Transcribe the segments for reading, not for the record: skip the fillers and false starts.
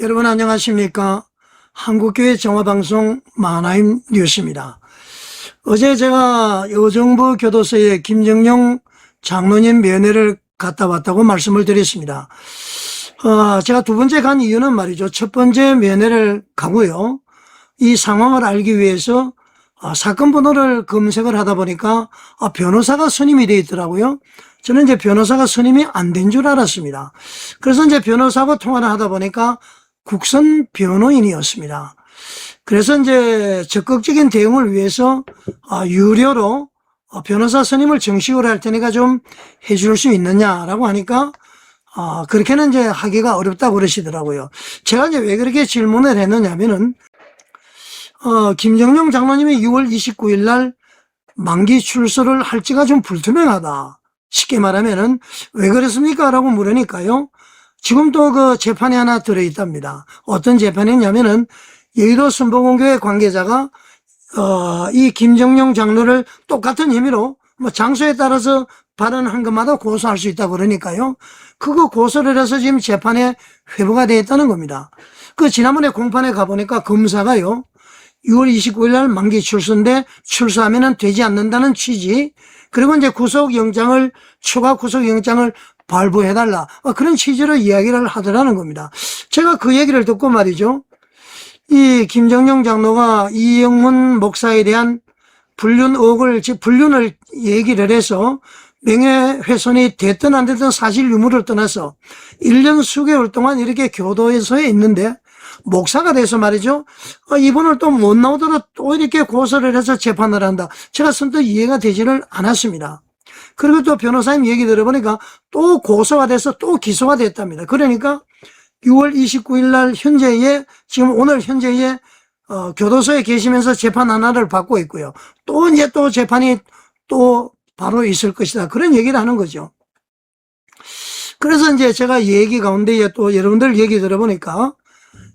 여러분 안녕하십니까? 한국교회 정화방송 만화임 뉴스입니다. 어제 제가 여정부 교도소에 김정용 장로님 면회를 갔다 왔다고 말씀을 드렸습니다. 제가 두 번째 간 이유는 말이죠. 첫 번째 면회를 가고요. 이 상황을 알기 위해서 사건 번호를 검색을 하다 보니까 변호사가 선임이 되어 있더라고요. 저는 이제 변호사가 선임이 안 된 줄 알았습니다. 그래서 이제 변호사하고 통화를 하다 보니까 국선 변호인이었습니다. 그래서 이제 적극적인 대응을 위해서 유료로 변호사 선임을 정식으로 할 테니까 좀 해줄 수 있느냐라고 하니까 그렇게는 이제 하기가 어렵다고 그러시더라고요. 제가 이제 왜 그렇게 질문을 했느냐면은 김정용 장로님이 6월 29일 날 만기 출소를 할지가 좀 불투명하다. 쉽게 말하면은 왜 그랬습니까? 라고 물으니까요. 지금도 그 재판이 하나 들어있답니다. 어떤 재판이냐면은 여의도 순복음교회 관계자가 이 김정용 장로를 똑같은 혐의로 장소에 따라서 발언한 것마다 고소할 수 있다고 그러니까요. 그거 고소를 해서 지금 재판에 회부가 되어 있다는 겁니다. 그 지난번에 공판에 가보니까 검사가요. 6월 29일 날 만기 출소인데 출소하면은 되지 않는다는 취지, 그리고 이제 추가 구속영장을 발부해달라, 그런 취지로 이야기를 하더라는 겁니다. 제가 그 얘기를 듣고 말이죠. 이 김정용 장로가 이영문 목사에 대한 불륜을 얘기를 해서 명예훼손이 됐든 안 됐든 사실 유무를 떠나서 1년 수개월 동안 이렇게 교도소에 있는데 목사가 돼서 말이죠. 이분을 또 못 나오도록 또 이렇게 고소를 해서 재판을 한다. 제가 선뜻 이해가 되지를 않았습니다. 그리고 또 변호사님 얘기 들어보니까 또 고소가 돼서 또 기소가 됐답니다. 그러니까 6월 29일 날 지금 오늘 현재에 교도소에 계시면서 재판 하나를 받고 있고요. 또 이제 또 재판이 또 바로 있을 것이다. 그런 얘기를 하는 거죠. 그래서 이제 제가 얘기 가운데 또 여러분들 얘기 들어보니까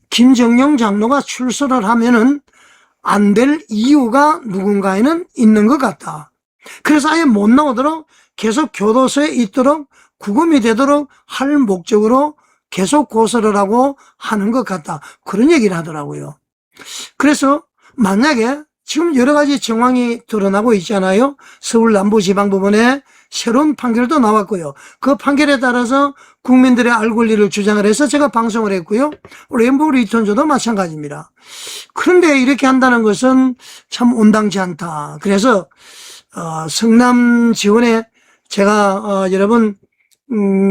김정용 장로가 출소를 하면은 안 될 이유가 누군가에는 있는 것 같다. 그래서 아예 못 나오도록 계속 교도소에 있도록 구금이 되도록 할 목적으로 계속 고소를 하고 하는 것 같다. 그런 얘기를 하더라고요. 그래서 만약에 지금 여러 가지 정황이 드러나고 있잖아요. 서울 남부지방법원에 새로운 판결도 나왔고요. 그 판결에 따라서 국민들의 알 권리를 주장을 해서 제가 방송을 했고요. 레인보우 리턴조도 마찬가지입니다. 그런데 이렇게 한다는 것은 참 온당치 않다. 그래서 성남 지원에 제가 여러분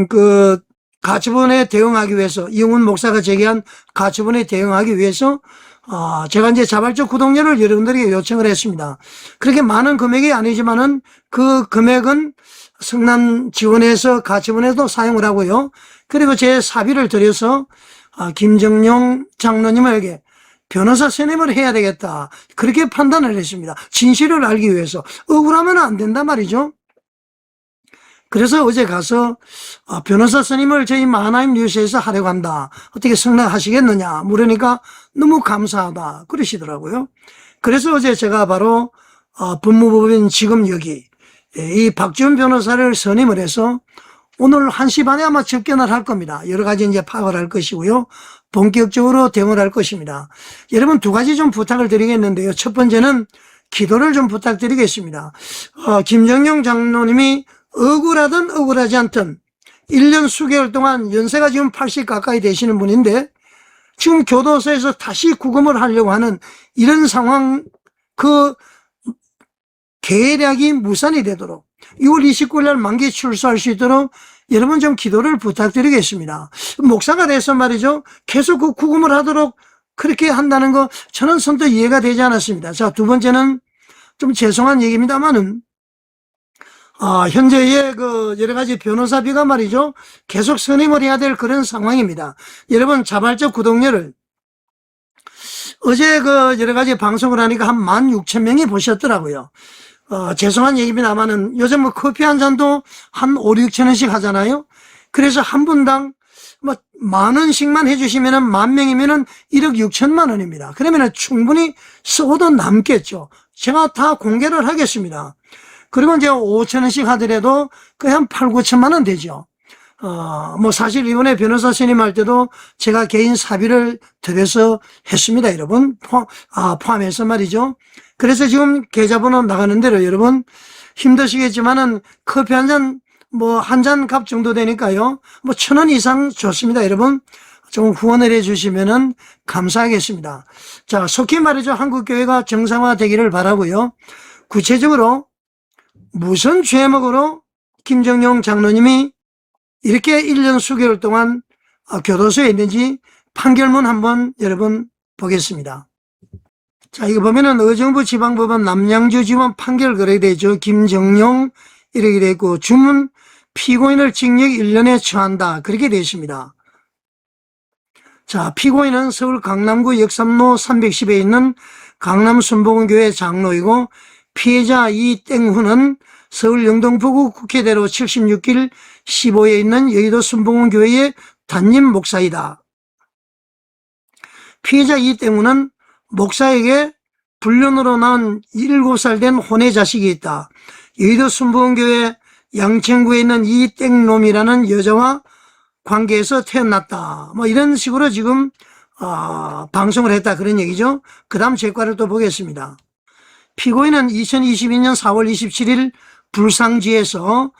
그 가처분에 대응하기 위해서, 이영훈 목사가 제기한 가처분에 대응하기 위해서 제가 이제 자발적 구독료를 여러분들에게 요청을 했습니다. 그렇게 많은 금액이 아니지만은 그 금액은 성남 지원에서 가처분에도 사용을 하고요. 그리고 제 사비를 들여서 김정용 장로님에게 변호사 선임을 해야 되겠다. 그렇게 판단을 했습니다. 진실을 알기 위해서. 억울하면 안 된단 말이죠. 그래서 어제 가서 변호사 선임을 저희 만화임 뉴스에서 하려고 한다. 어떻게 승낙하시겠느냐 물으니까 너무 감사하다 그러시더라고요. 그래서 어제 제가 바로 법무법인 지금 여기 이 박지훈 변호사를 선임을 해서 오늘 1시 반에 아마 접견을 할 겁니다. 여러 가지 이제 파악을 할 것이고요. 본격적으로 대응을 할 것입니다. 여러분 두 가지 좀 부탁을 드리겠는데요. 첫 번째는 기도를 좀 부탁드리겠습니다. 김정용 장로님이 억울하든 억울하지 않든 1년 수개월 동안 연세가 지금 80 가까이 되시는 분인데 지금 교도소에서 다시 구금을 하려고 하는 이런 상황, 그 계략이 무산이 되도록 6월 29일 날 만기 출소할 수 있도록 여러분 좀 기도를 부탁드리겠습니다. 목사가 돼서 말이죠. 계속 그 구금을 하도록 그렇게 한다는 거 저는 선뜻 이해가 되지 않았습니다. 자, 두 번째는 좀 죄송한 얘기입니다만은 현재의 그 여러 가지 변호사비가 말이죠. 계속 선임을 해야 될 그런 상황입니다. 여러분 자발적 구독료를 어제 그 여러 가지 방송을 하니까 한 16,000명이 보셨더라고요. 죄송한 얘기입니다만은 요즘 뭐 커피 한 잔도 한 5, 6천 원씩 하잖아요. 그래서 한 분당 뭐 10,000원씩만 해주시면은 10,000명이면은 1억 6천만 원입니다. 그러면은 충분히 쓰고도 남겠죠. 제가 다 공개를 하겠습니다. 그리고 이제 5,000원씩 하더라도 거의 한 8, 9천만 원 되죠. 뭐 사실 이번에 변호사 선임할 때도 제가 개인 사비를 들여서 했습니다, 여러분. 포함해서 말이죠. 그래서 지금 계좌번호 나가는 대로 여러분 힘드시겠지만은 커피 한 잔, 뭐 한 잔 값 정도 되니까요. 뭐 1,000원 이상 좋습니다, 여러분. 좀 후원을 해주시면은 감사하겠습니다. 자, 속히 말이죠. 한국교회가 정상화되기를 바라고요. 구체적으로 무슨 죄목으로 김정용 장로님이 이렇게 1년 수개월 동안 교도소에 있는지 판결문 한번 여러분 보겠습니다. 자, 이거 보면은 의정부 지방법원 남양주지원 판결 그렇게 되죠. 김정용 이렇게 되어 있고 주문 피고인을 징역 1년에 처한다 그렇게 되어 있습니다. 자, 피고인은 서울 강남구 역삼로 310에 있는 강남순복음교회 장로이고 피해자 이땡후는 서울 영등포구 국회대로 76길 15에 있는 여의도 순복음교회의 담임 목사이다. 피해자 이땡후는 목사에게 불륜으로 낳은 7살 된 혼외 자식이 있다. 여의도 순복음교회 양천구에 있는 이땡놈이라는 여자와 관계에서 태어났다. 뭐 이런 식으로 지금 방송을 했다 그런 얘기죠. 그 다음 제과를 또 보겠습니다. 피고인은 2022년 4월 27일 불상지에서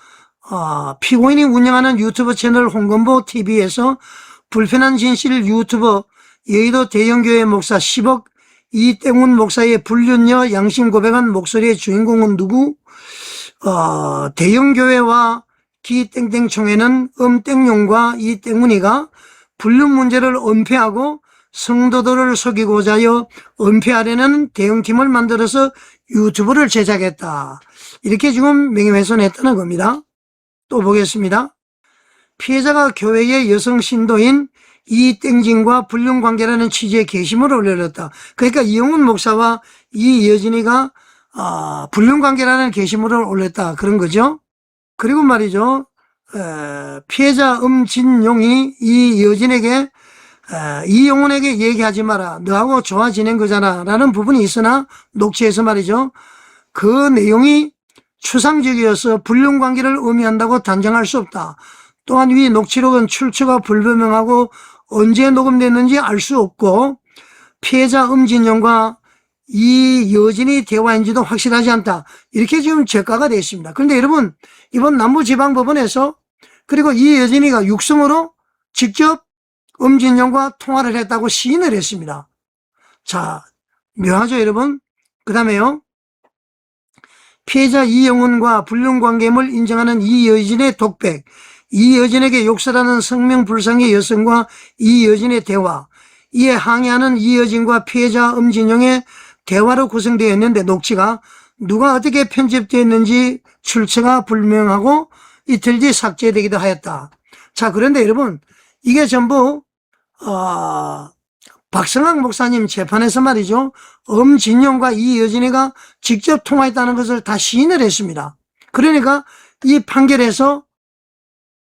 피고인이 운영하는 유튜브 채널 홍건보 TV에서 불편한 진실 유튜버 여의도 대형교회 목사 10억 이땡훈 목사의 불륜녀 양심 고백한 목소리의 주인공은 누구? 대형교회와 기땡땡총회는 음땡용과 이땡훈이가 불륜 문제를 은폐하고 성도들을 속이고자 하여 은폐하려는 대형팀을 만들어서 유튜브를 제작했다. 이렇게 지금 명예훼손했다는 겁니다. 또 보겠습니다. 피해자가 교회의 여성 신도인 이땡진과 불륜 관계라는 취지의 게시물을 올렸다. 그러니까 이용훈 목사와 이여진이가 불륜 관계라는 게시물을 올렸다 그런 거죠. 그리고 말이죠. 피해자 음진용이 이여진에게 이용훈에게 얘기하지 마라. 너하고 좋아 지낸 거잖아 라는 부분이 있으나 녹취에서 말이죠. 그 내용이 추상적이어서 불륜 관계를 의미한다고 단정할 수 없다. 또한 위 녹취록은 출처가 불분명하고 언제 녹음됐는지 알 수 없고 피해자 음진용과 이여진이 대화인지도 확실하지 않다. 이렇게 지금 제가가 되어 있습니다. 그런데 여러분 이번 남부지방법원에서 그리고 이여진이가 육성으로 직접 음진용과 통화를 했다고 시인을 했습니다. 자, 묘하죠 여러분. 그 다음에요. 피해자 이영훈과 불륜관계임을 인정하는 이여진의 독백, 이여진에게 욕설하는 성명불상의 여성과 이여진의 대화, 이에 항의하는 이여진과 피해자 음진용의 대화로 구성되어 있는데 녹취가 누가 어떻게 편집되었는지 출처가 불명하고 이틀 뒤 삭제되기도 하였다. 자, 그런데 여러분 이게 전부 박성학 목사님 재판에서 말이죠. 음진용과 이여진이가 직접 통화했다는 것을 다 시인을 했습니다. 그러니까 이 판결에서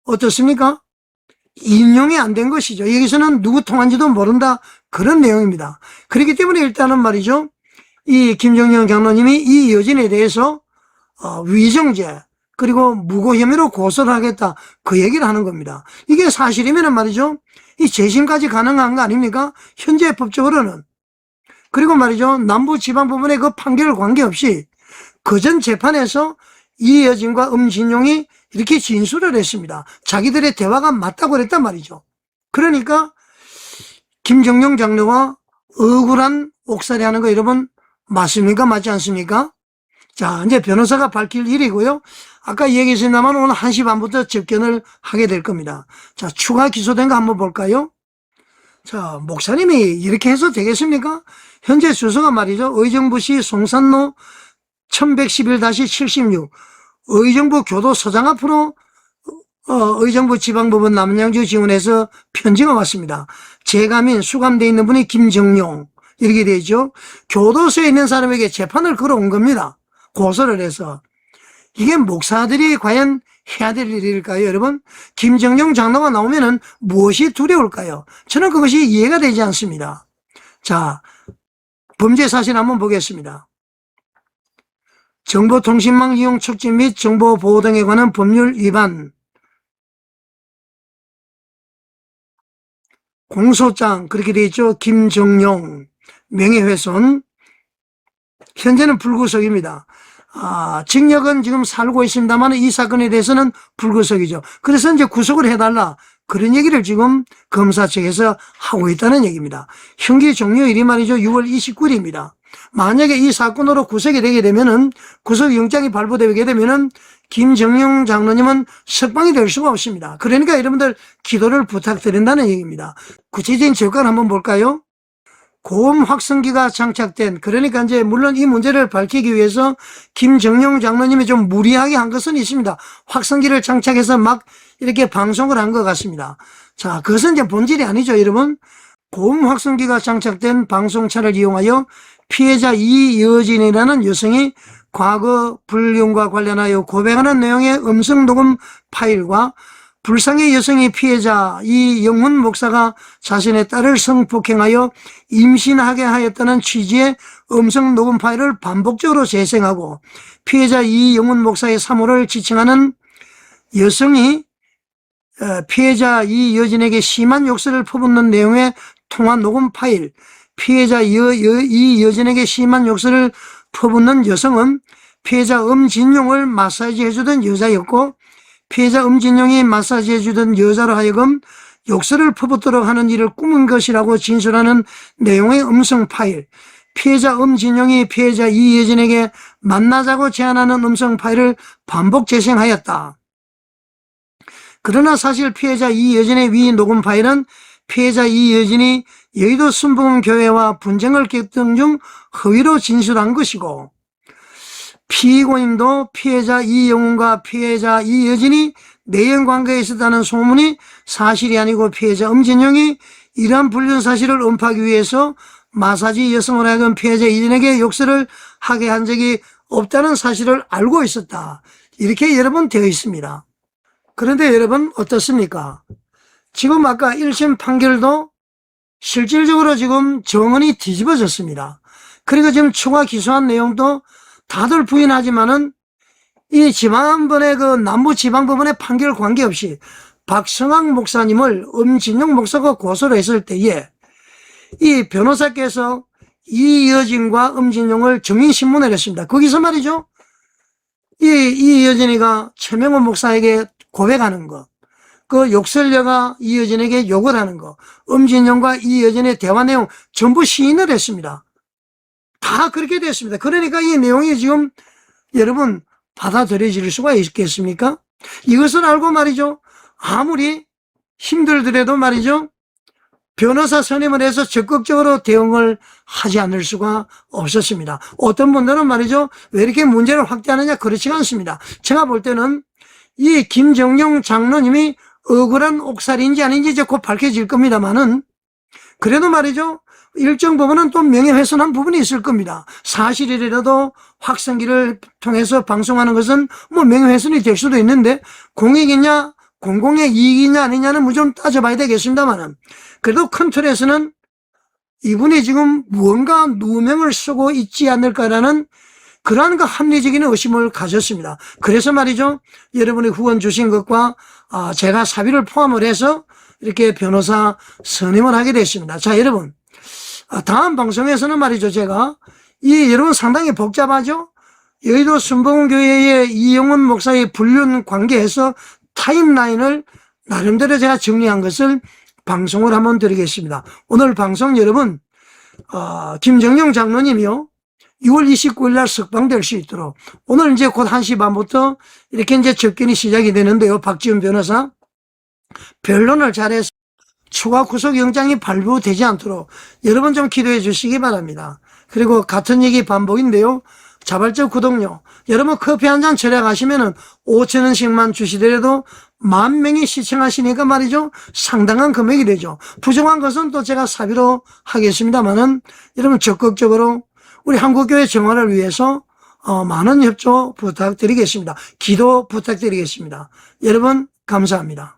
어떻습니까? 인용이 안 된 것이죠. 여기서는 누구 통화인지도 모른다 그런 내용입니다. 그렇기 때문에 일단은 말이죠. 이 김정용 장로님이 이 여진에 대해서 위정죄 그리고 무고 혐의로 고소를 하겠다 그 얘기를 하는 겁니다. 이게 사실이면 말이죠. 이 재심까지 가능한 거 아닙니까? 현재 법적으로는. 그리고 말이죠. 남부지방법원의 그 판결 관계없이 그전 재판에서 이여진과 음진용이 이렇게 진술을 했습니다. 자기들의 대화가 맞다고 그랬단 말이죠. 그러니까 김정용 장로와 억울한 옥살이 하는 거 여러분 맞습니까? 맞지 않습니까? 자, 이제 변호사가 밝힐 일이고요. 아까 얘기했습니다만 오늘 1시 반부터 접견을 하게 될 겁니다. 자, 추가 기소된 거 한번 볼까요? 자, 목사님이 이렇게 해서 되겠습니까? 현재 주소가 말이죠. 의정부시 송산로 1111-76 의정부 교도소장 앞으로 의정부 지방법원 남양주 지원에서 편지가 왔습니다. 재감인 수감되어 있는 분이 김정용 이렇게 되죠. 교도소에 있는 사람에게 재판을 걸어온 겁니다. 고소를 해서. 이게 목사들이 과연 해야 될 일일까요, 여러분? 김정용 장로가 나오면은 무엇이 두려울까요? 저는 그것이 이해가 되지 않습니다. 자, 범죄 사실 한번 보겠습니다. 정보통신망 이용 촉진 및 정보 보호 등에 관한 법률 위반 공소장 그렇게 돼 있죠. 김정용 명예훼손, 현재는 불구속입니다. 징역은 지금 살고 있습니다만 이 사건에 대해서는 불구속이죠. 그래서 이제 구속을 해달라, 그런 얘기를 지금 검사 측에서 하고 있다는 얘기입니다. 형기 종료일이 말이죠 6월 29일입니다. 만약에 이 사건으로 구속이 되게 되면은, 구속영장이 발부되게 되면은 김정용 장로님은 석방이 될 수가 없습니다. 그러니까 여러분들 기도를 부탁드린다는 얘기입니다. 구체적인 조건 한번 볼까요? 고음 확성기가 장착된, 그러니까 이제 물론 이 문제를 밝히기 위해서 김정용 장로님이 좀 무리하게 한 것은 있습니다. 확성기를 장착해서 막 이렇게 방송을 한 것 같습니다. 자, 그것은 이제 본질이 아니죠, 여러분. 고음 확성기가 장착된 방송차를 이용하여 피해자 이여진이라는 여성이 과거 불륜과 관련하여 고백하는 내용의 음성 녹음 파일과 불상의 여성이 피해자 이영훈 목사가 자신의 딸을 성폭행하여 임신하게 하였다는 취지의 음성 녹음 파일을 반복적으로 재생하고, 피해자 이영훈 목사의 사모를 지칭하는 여성이 피해자 이여진에게 심한 욕설을 퍼붓는 내용의 통화 녹음 파일, 피해자 이여진에게 심한 욕설을 퍼붓는 여성은 피해자 엄진용을 마사지 해주던 여자였고, 피해자 엄진용이 마사지 해주던 여자로 하여금 욕설을 퍼붓도록 하는 일을 꾸민 것이라고 진술하는 내용의 음성 파일, 피해자 엄진용이 피해자 이여진에게 만나자고 제안하는 음성 파일을 반복 재생하였다. 그러나 사실 피해자 이여진의 위 녹음 파일은 피해자 이여진이 여의도 순복음교회와 분쟁을 겪던 중 허위로 진술한 것이고, 피고인도 피해자 이영훈과 피해자 이여진이 내연관계에 있었다는 소문이 사실이 아니고 피해자 엄진용이 이러한 불륜 사실을 은폐하기 위해서 마사지 여성을 하여금 피해자 이여진에게 욕설을 하게 한 적이 없다는 사실을 알고 있었다, 이렇게 여러 번 되어 있습니다. 그런데 여러분 어떻습니까? 지금 아까 1심 판결도 실질적으로 지금 정언이 뒤집어졌습니다. 그리고 지금 추가 기소한 내용도 다들 부인하지만은 이 지난번에 그 남부지방법원의 판결 관계없이 박성학 목사님을 엄진용 목사가 고소를 했을 때에 이 변호사께서 이여진과 엄진용을 증인신문을 했습니다. 거기서 말이죠, 이여진이가 최명호 목사에게 고백하는 것, 그 욕설녀가 이여진에게 욕을 하는 거, 엄진용과 이여진의 대화 내용 전부 시인을 했습니다. 다 그렇게 됐습니다. 그러니까 이 내용이 지금 여러분 받아들여질 수가 있겠습니까? 이것을 알고 말이죠, 아무리 힘들더라도 말이죠, 변호사 선임을 해서 적극적으로 대응을 하지 않을 수가 없었습니다. 어떤 분들은 말이죠, 왜 이렇게 문제를 확대하느냐, 그렇지가 않습니다. 제가 볼 때는 이 김정용 장로님이 억울한 옥살인지 아닌지 이제 곧 밝혀질 겁니다만은, 그래도 말이죠, 일정 부분은 또 명예훼손한 부분이 있을 겁니다. 사실이라도 확성기를 통해서 방송하는 것은 뭐 명예훼손이 될 수도 있는데, 공익이냐 공공의 이익이냐 아니냐는 뭐 좀 따져봐야 되겠습니다만은, 그래도 큰 틀에서는 이분이 지금 무언가 누명을 쓰고 있지 않을까라는 그러한 그 합리적인 의심을 가졌습니다. 그래서 말이죠, 여러분이 후원 주신 것과 제가 사비를 포함을 해서 이렇게 변호사 선임을 하게 됐습니다. 자, 여러분, 다음 방송에서는 말이죠, 제가 여러분 상당히 복잡하죠? 여의도 순복음교회의 이영훈 목사의 불륜 관계에서 타임라인을 나름대로 제가 정리한 것을 방송을 한번 드리겠습니다. 오늘 방송 여러분, 김정용 장로님이요, 6월 29일 날 석방될 수 있도록, 오늘 이제 곧 1시 반부터 이렇게 이제 접견이 시작이 되는데요, 박지훈 변호사 변론을 잘해서 추가 구속영장이 발부되지 않도록 여러분 좀 기도해 주시기 바랍니다. 그리고 같은 얘기 반복인데요, 자발적 구독료, 여러분 커피 한 잔 절약하시면은 5,000원씩만 주시더라도 10,000명이 시청하시니까 말이죠, 상당한 금액이 되죠. 부족한 것은 또 제가 사비로 하겠습니다만은, 여러분 적극적으로 우리 한국교회 정화를 위해서 많은 협조 부탁드리겠습니다. 기도 부탁드리겠습니다. 여러분 감사합니다.